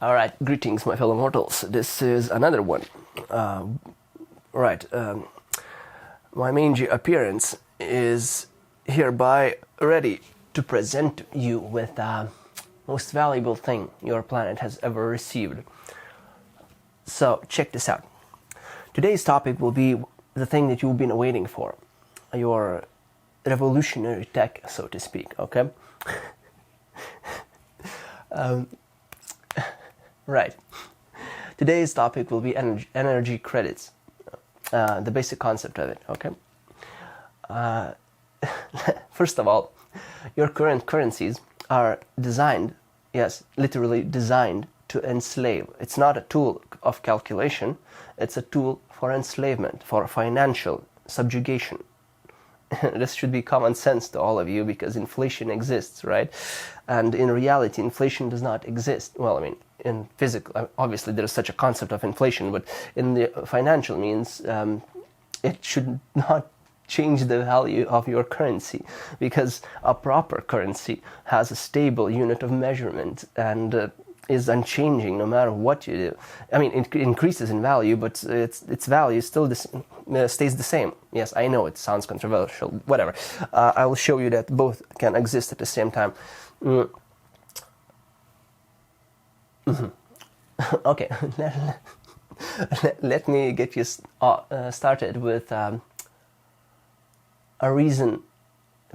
All right, greetings, my fellow mortals. This is another one. My mangy appearance is hereby ready to present you with the most valuable thing your planet has ever received. So, check this out. Today's topic will be the thing that you've been waiting for. Your revolutionary tech, so to speak, okay? Right. Today's topic will be energy credits, the basic concept of it, okay? First of all, your current currencies are designed, yes, literally designed to enslave. It's not a tool of calculation, it's a tool for enslavement, for financial subjugation. This should be common sense to all of you because inflation exists, right? And in reality, inflation does not exist. Well, I mean, in physical, obviously there is such a concept of inflation, but in the financial means, it should not change the value of your currency because a proper currency has a stable unit of measurement and is unchanging no matter what you do. I mean, it increases in value, but its value still stays the same. Yes, I know it sounds controversial, whatever. I will show you that both can exist at the same time. Okay, let me get you started with a reason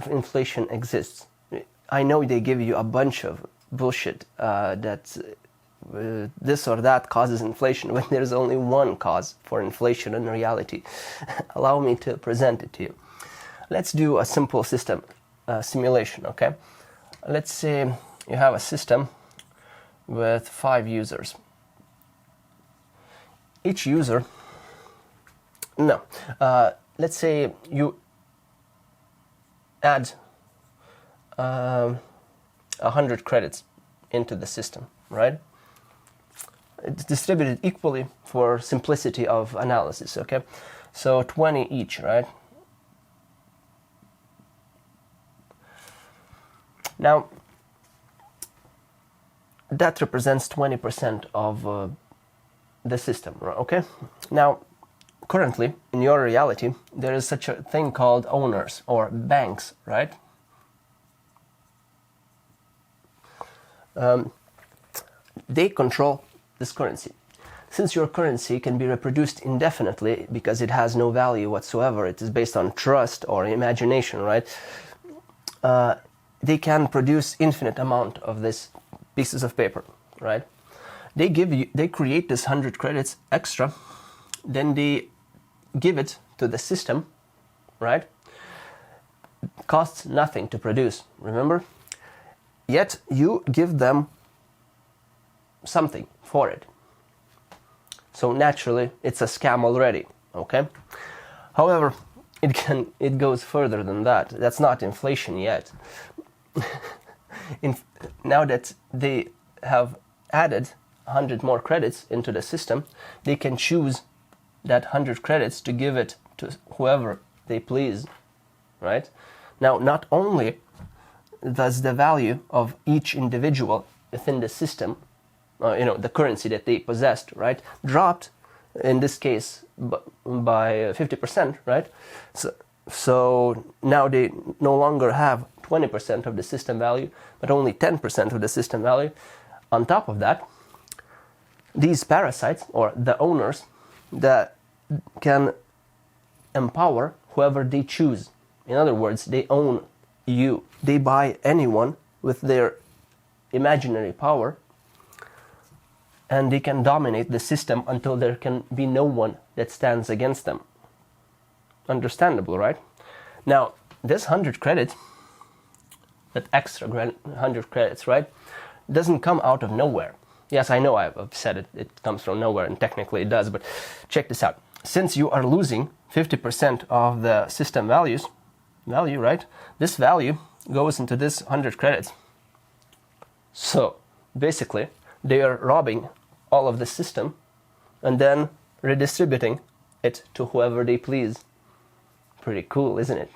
inflation exists. I know they give you a bunch of bullshit that this or that causes inflation when there's only one cause for inflation in reality. Allow me to present it to you. Let's do a simple system simulation, okay? Let's say you have a system with 5 users. Each user, let's say you add 100 credits into the system, right? It's distributed equally for simplicity of analysis, okay? So 20 each, right? Now, that represents 20% of the system, okay? Now, currently, in your reality, there is such a thing called owners or banks, right? They control this currency. Since your currency can be reproduced indefinitely because it has no value whatsoever, it is based on trust or imagination, right? They can produce infinite amount of these pieces of paper, right? They create this 100 credits extra, then they give it to the system, right? Costs nothing to produce, remember? Yet you give them something for it. So naturally, it's a scam already, okay? However, it goes further than that. That's not inflation yet. Now that they have added 100 more credits into the system, they can choose that 100 credits to give it to whoever they please, right? Now, not only does the value of each individual within the system, the currency that they possessed, right, dropped, in this case, by 50%, right? So now they no longer have 20% of the system value, but only 10% of the system value. On top of that, these parasites, or the owners, that can empower whoever they choose. In other words, they own you. They buy anyone with their imaginary power, and they can dominate the system until there can be no one that stands against them. Understandable, right? Now, this 100 credits, that extra 100 credits, right, doesn't come out of nowhere. Yes, I know I've said it comes from nowhere, and technically it does, but check this out. Since you are losing 50% of the system value, right, this value goes into this 100 credits. So, basically, they are robbing all of the system and then redistributing it to whoever they please. Pretty cool, isn't it?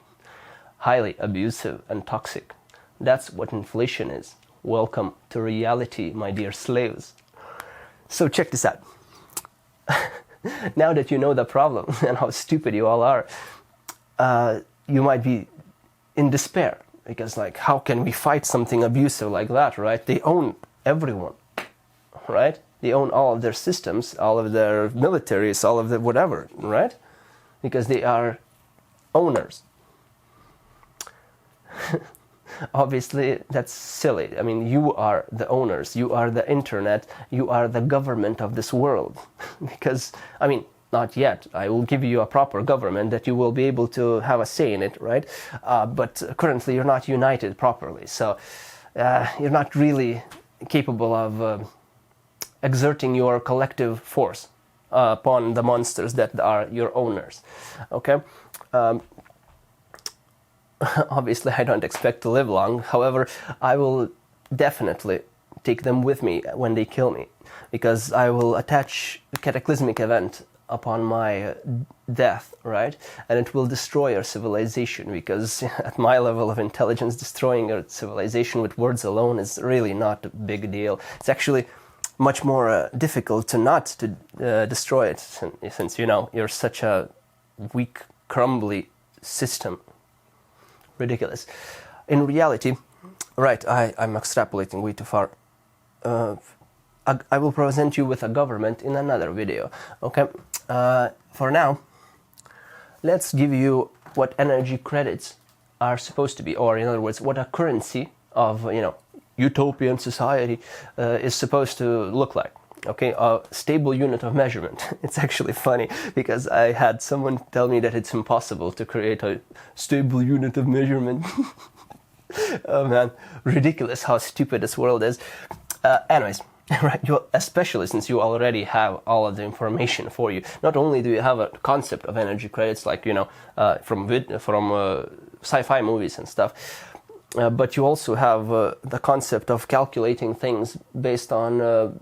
Highly abusive and toxic. That's what inflation is. Welcome to reality, my dear slaves. So check this out. Now that you know the problem and how stupid you all are, you might be in despair, because like, how can we fight something abusive like that, right? They own everyone, right? They own all of their systems, all of their militaries, all of the whatever, right? Because they are owners. Obviously, that's silly. I mean, you are the owners, you are the internet, you are the government of this world. Because, I mean, not yet. I will give you a proper government that you will be able to have a say in it, right? But currently you're not united properly. So you're not really capable of exerting your collective force upon the monsters that are your owners, okay? Obviously, I don't expect to live long. However, I will definitely take them with me when they kill me, because I will attach a cataclysmic event upon my death, right? And it will destroy our civilization, because at my level of intelligence, destroying our civilization with words alone is really not a big deal. It's actually much more difficult to not destroy it, since, you know, you're such a weak, crumbly system. Ridiculous. In reality, right, I'm extrapolating way too far. I will present you with a government in another video, okay? For now, let's give you what energy credits are supposed to be, or in other words, what a currency of, you know, utopian society is supposed to look like. Okay, a stable unit of measurement. It's actually funny, because I had someone tell me that it's impossible to create a stable unit of measurement. Oh man, ridiculous how stupid this world is. Anyways, right, especially since you already have all of the information for you. Not only do you have a concept of energy credits, like, you know, from sci-fi movies and stuff, but you also have the concept of calculating things based on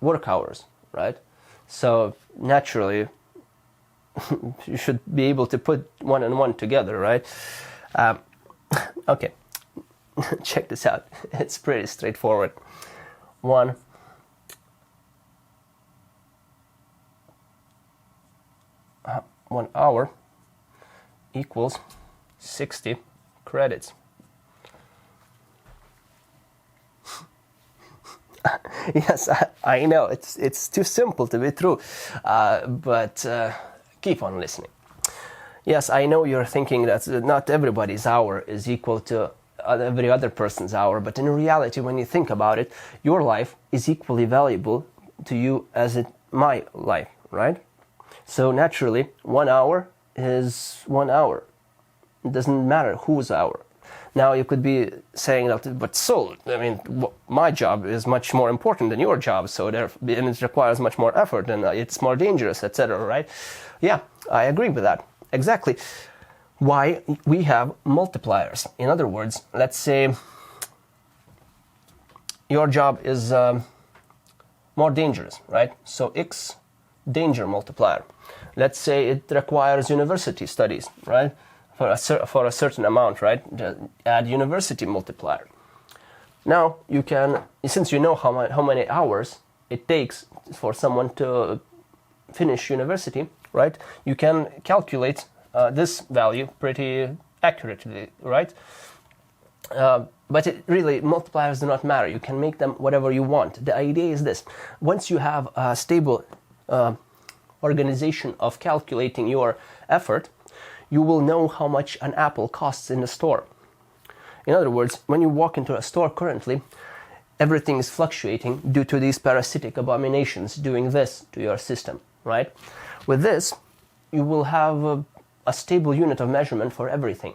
work hours, right? So naturally, you should be able to put one and one together, right? Okay, check this out. It's pretty straightforward. 1 hour equals 60 credits. Yes, I know, it's too simple to be true, but keep on listening. Yes, I know you're thinking that not everybody's hour is equal to every other person's hour, but in reality, when you think about it, your life is equally valuable to you as my life, right? So naturally, 1 hour is 1 hour. It doesn't matter whose hour. Now you could be saying that, but Sol, I mean, my job is much more important than your job, so and it requires much more effort, and it's more dangerous, etc., right? Yeah, I agree with that. Exactly why we have multipliers. In other words, let's say your job is more dangerous, right? So X danger multiplier. Let's say it requires university studies, right? For a certain amount, right? Add university multiplier. Now you can, since you know how many hours it takes for someone to finish university, right? You can calculate this value pretty accurately, right? But multipliers do not matter. You can make them whatever you want. The idea is this: once you have a stable organization of calculating your effort, you will know how much an apple costs in the store. In other words, when you walk into a store currently, everything is fluctuating due to these parasitic abominations doing this to your system, right? With this, you will have a stable unit of measurement for everything.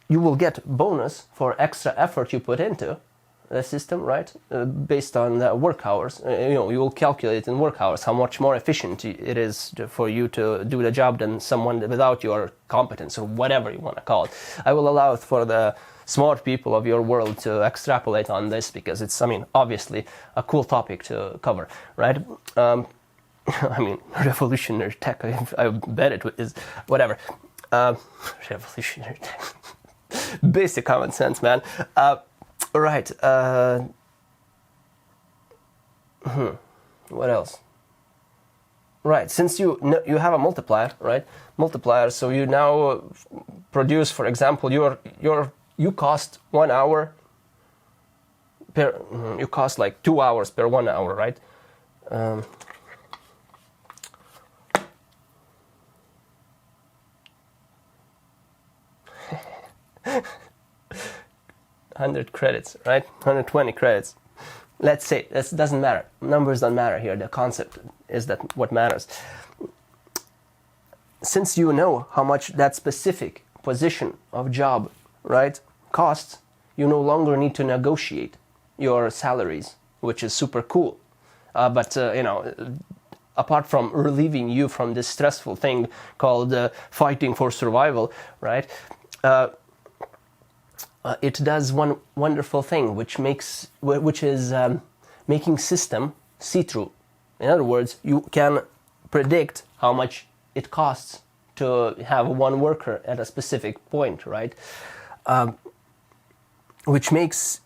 You will get bonus for extra effort you put into the system, right? Based on the work hours. You will calculate in work hours how much more efficient it is for you to do the job than someone without your competence, or whatever you want to call it. I will allow it for the smart people of your world to extrapolate on this, because it's, obviously a cool topic to cover, right? Revolutionary tech, I bet it is, whatever. Revolutionary tech. Basic common sense, man. Right. What else? Right, since you have a multiplier, right? Multiplier, so you now produce, for example, you cost 1 hour per, you cost like 2 hours per 1 hour, right? 100 credits, right? 120 credits. Let's say, this doesn't matter. Numbers don't matter here. The concept is that what matters. Since you know how much that specific position of job, right, costs, you no longer need to negotiate your salaries, which is super cool. But apart from relieving you from this stressful thing called fighting for survival, right? It does one wonderful thing, which is making system see-through. In other words, you can predict how much it costs to have one worker at a specific point, right? Which makes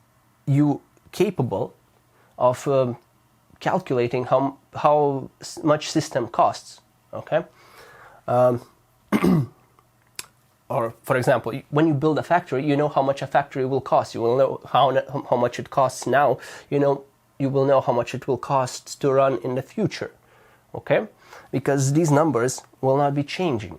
you capable of calculating how much system costs. Okay. Or, for example, when you build a factory, you know how much a factory will cost. You will know how much it costs now. You will know how much it will cost to run in the future. Okay? Because these numbers will not be changing.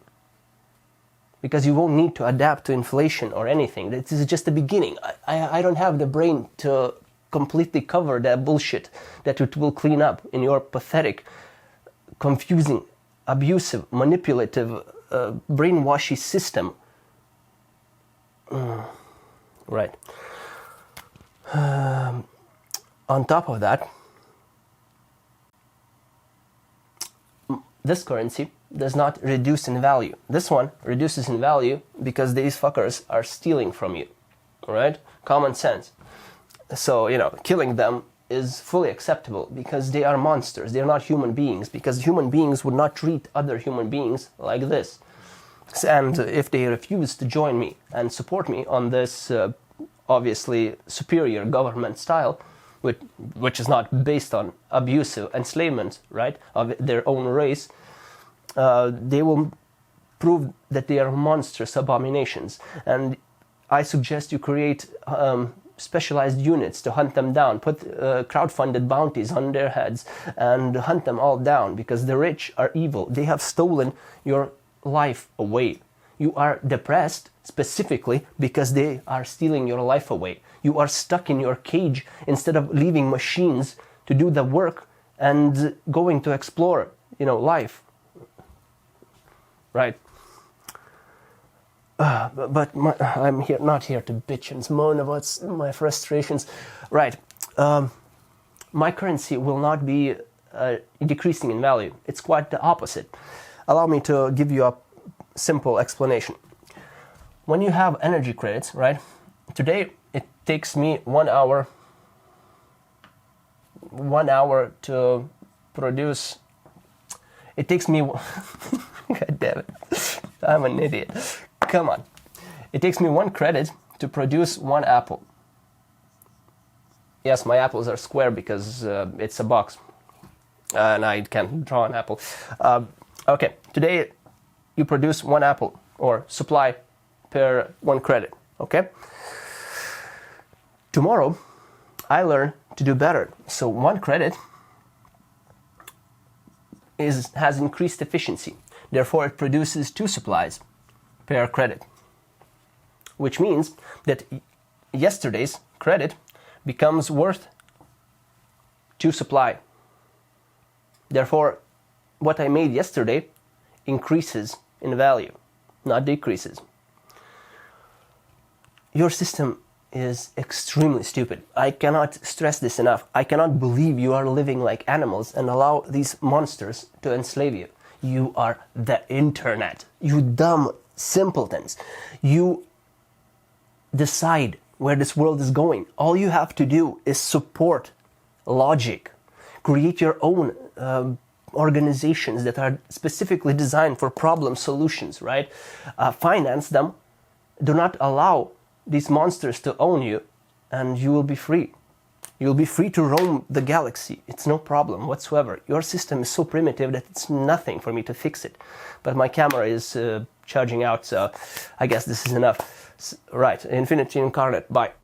Because you won't need to adapt to inflation or anything. This is just the beginning. I don't have the brain to completely cover that bullshit that it will clean up in your pathetic, confusing, abusive, manipulative, brainwashy system. Right. On top of that, this currency does not reduce in value. This one reduces in value because these fuckers are stealing from you. Right? Common sense. So, killing them is fully acceptable because they are monsters. They are not human beings, because human beings would not treat other human beings like this. And if they refuse to join me and support me on this obviously superior government style, which is not based on abusive enslavement, right, of their own race, they will prove that they are monstrous abominations. And I suggest you create specialized units to hunt them down, put crowdfunded bounties on their heads and hunt them all down, because the rich are evil. They have stolen your life away. You are depressed specifically because they are stealing your life away. You are stuck in your cage instead of leaving machines to do the work and going to explore, life. Right? But I'm not here to bitch and moan about my frustrations. Right. My currency will not be decreasing in value. It's quite the opposite. Allow me to give you a simple explanation. When you have energy credits, right? Today it takes me 1 hour to produce. It takes me God damn it. I'm an idiot. Come on. It takes me 1 credit to produce 1 apple. Yes, my apples are square because it's a box. And I can't draw an apple. Okay, today you produce 1 apple, or supply per 1 credit. Okay? Tomorrow, I learn to do better. So 1 credit has increased efficiency. Therefore, it produces 2 supplies per credit, which means that yesterday's credit becomes worth 2 supply. Therefore, what I made yesterday increases in value, not decreases. Your system is extremely stupid. I cannot stress this enough. I cannot believe you are living like animals and allow these monsters to enslave you. You are the internet. You dumb simpletons. You decide where this world is going. All you have to do is support logic. Create your own organizations that are specifically designed for problem solutions, right? Finance them. Do not allow these monsters to own you, and you will be free. You'll be free to roam the galaxy. It's no problem whatsoever. Your system is so primitive that it's nothing for me to fix it. But my camera is charging out, so I guess this is enough. Right, Infinity Incarnate, bye.